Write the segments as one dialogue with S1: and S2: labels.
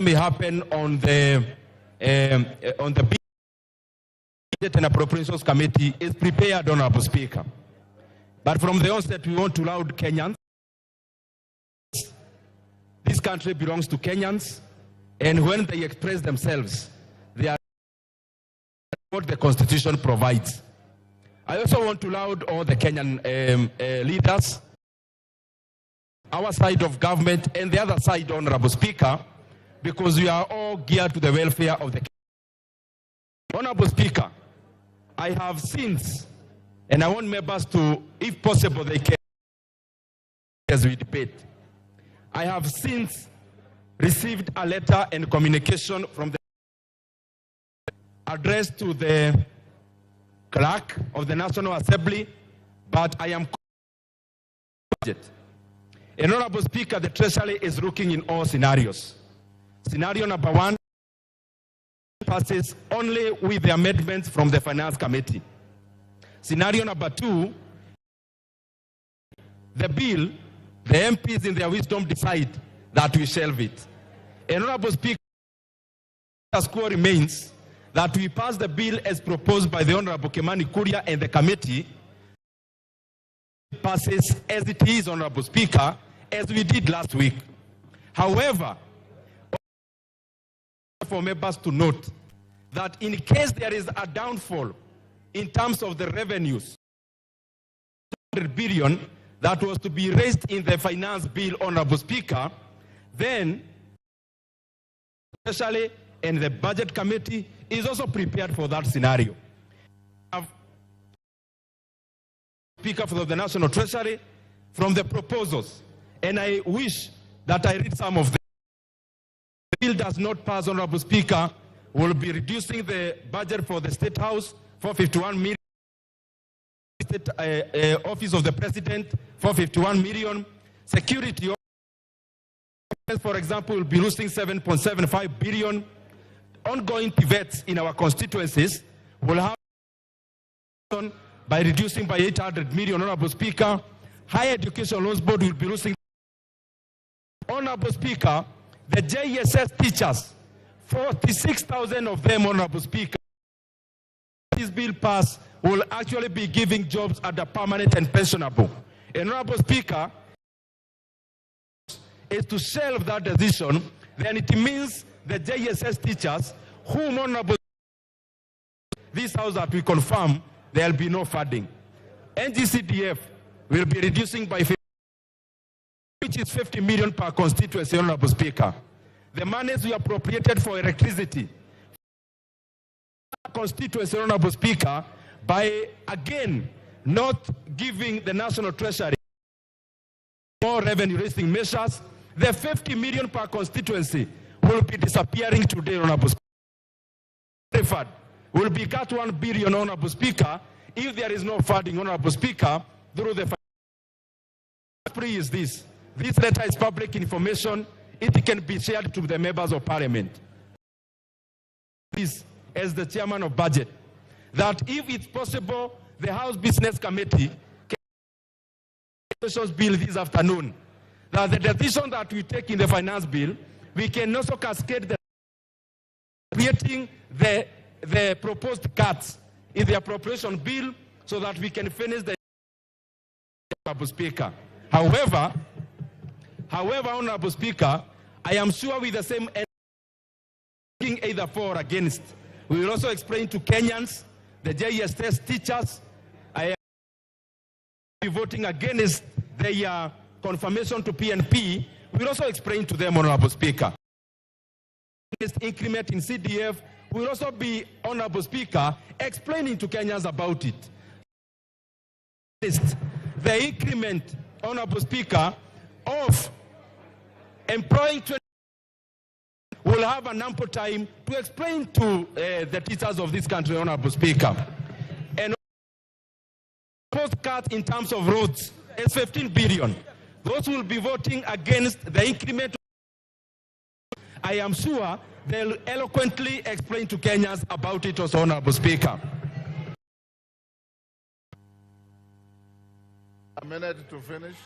S1: may happen on the Budget and Appropriations Committee is prepared, Honorable Speaker. But from the onset, we want to laud Kenyans. This country belongs to Kenyans, and when they express themselves, they are what the Constitution provides. I also want to laud all the Kenyan leaders, our side of government and the other side, Honorable Speaker, because we are all geared to the welfare of the Kenyans. Honorable Speaker, I have since, and I want members to, if possible, they can, as we debate. I have since received a letter and communication from the addressed to the clerk of the National Assembly, but I am budget. And Honorable Speaker, the Treasury is looking in all scenarios. Scenario number 1 passes only with the amendments from the Finance Committee. Scenario number 2, the bill, the MPs in their wisdom decide that we shelve it. And Honorable Speaker, the score remains that we pass the bill as proposed by the Honorable Kimani Kuria and the committee, passes as it is, Honorable Speaker, as we did last week. However, for members to note that in case there is a downfall in terms of the revenues, 200 billion that was to be raised in the finance bill, Honorable Speaker, then especially in the budget committee is also prepared for that scenario. Speaker for the National Treasury from the proposals, and I wish that I read some of them. The bill does not pass, Honorable Speaker, will be reducing the budget for the State House for 51 million, State Office of the President for 51 million, security, for example, will be losing 7.75 billion, ongoing pivots in our constituencies will have by reducing by 800 million, Honorable Speaker. Higher Education Loans Board will be losing. Honorable Speaker, the JSS teachers, 46,000 of them, Honorable Speaker, this bill pass will actually be giving jobs at the permanent and pensionable. And Honorable Speaker, is to shelve that decision, then it means the JSS teachers, whom Honorable this house that we confirm, there will be no funding. NGCDF will be reducing by 50, which is 50 million per constituency, Honorable Speaker. The monies we appropriated for electricity, constituency, Honorable Speaker, by again not giving the National Treasury more revenue-raising measures, the 50 million per constituency will be disappearing today, Honorable Speaker. Will be cut 1 billion, Honorable Speaker, if there is no funding, Honorable Speaker, through the is this. This letter is public information. It can be shared to the members of Parliament. This, as the chairman of budget, that if it's possible, the House Business Committee can bill this afternoon, that the decision that we take in the finance bill, we can also cascade the creating the proposed cuts in the appropriation bill so that we can finish the Honorable Speaker. However, Honorable Speaker, I am sure with the same either for or against, we will also explain to Kenyans, the JSS teachers, I am voting against their confirmation to PNP. We will also explain to them, Honorable Speaker. This increment in CDF will also be, Honorable Speaker, explaining to Kenyans about it. The increment, Honorable Speaker, of employing 20 will have an ample time to explain to the teachers of this country, Honorable Speaker. And post cut in terms of roads is 15 billion. Those who will be voting against the increment, I am sure they'll eloquently explain to Kenyans about it also, Honorable Speaker.
S2: A minute to finish.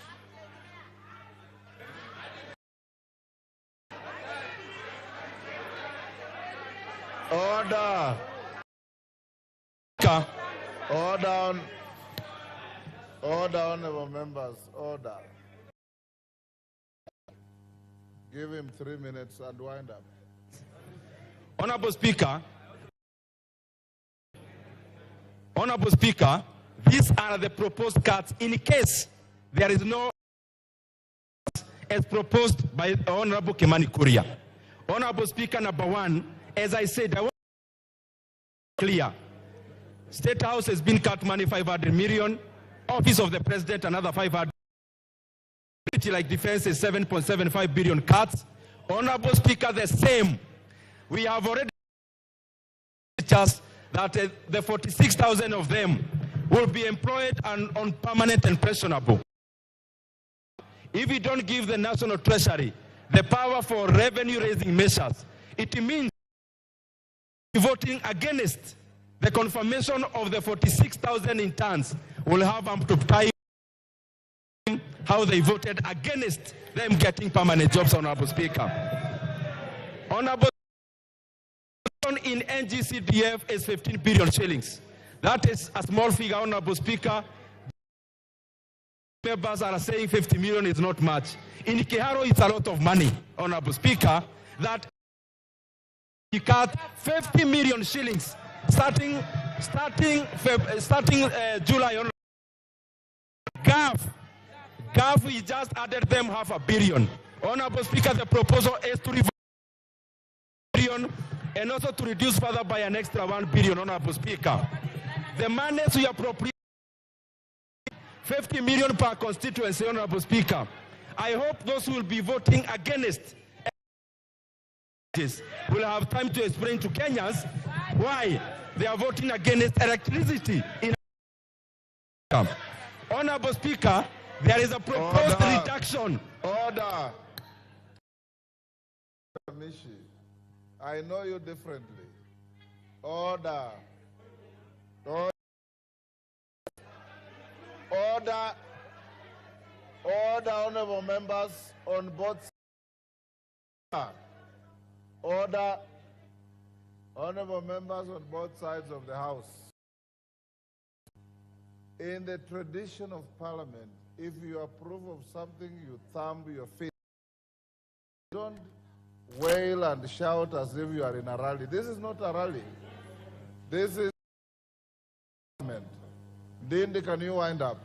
S2: Order. Order. Order, honorable members. Order. Give him 3 minutes and wind up.
S1: Honorable Speaker, these are the proposed cuts in case there is no as proposed by Honorable Kimani Kuria. Honorable Speaker, number one, as I said, I want to be clear. State House has been cut money 500 million, Office of the President another 500 million, like defense is 7.75 billion cuts. Honorable Speaker, the same. We have already just that the 46,000 of them will be employed on permanent and pensionable. If we don't give the National Treasury the power for revenue-raising measures, it means voting against the confirmation of the 46,000 interns will have up to time how they voted against them getting permanent jobs, Honorable Speaker. Honorable in NGCDF is 15 billion shillings. That is a small figure, Honorable Speaker. Members are saying 50 million is not much. In Kiharo, it's a lot of money, Honorable Speaker, that he cut 50 million shillings starting July. GAF, we just added them $500 million. Honorable Speaker, the proposal is to reverse billion and also to reduce further by an extra 1 billion, Honorable Speaker. The monies we appropriate 50 million per constituency, Honorable Speaker. I hope those who will be voting against this will have time to explain to Kenyans why they are voting against electricity. Honorable Speaker, there is a proposed reduction.
S2: Order. I know you differently. Order. Order. Order, honorable members on both sides. Order, honorable members on both sides of the House. In the tradition of Parliament, if you approve of something, you thumb your feet. Don't wail and shout as if you are in a rally. This is not a rally. This is Parliament. Ndindi, can you wind up?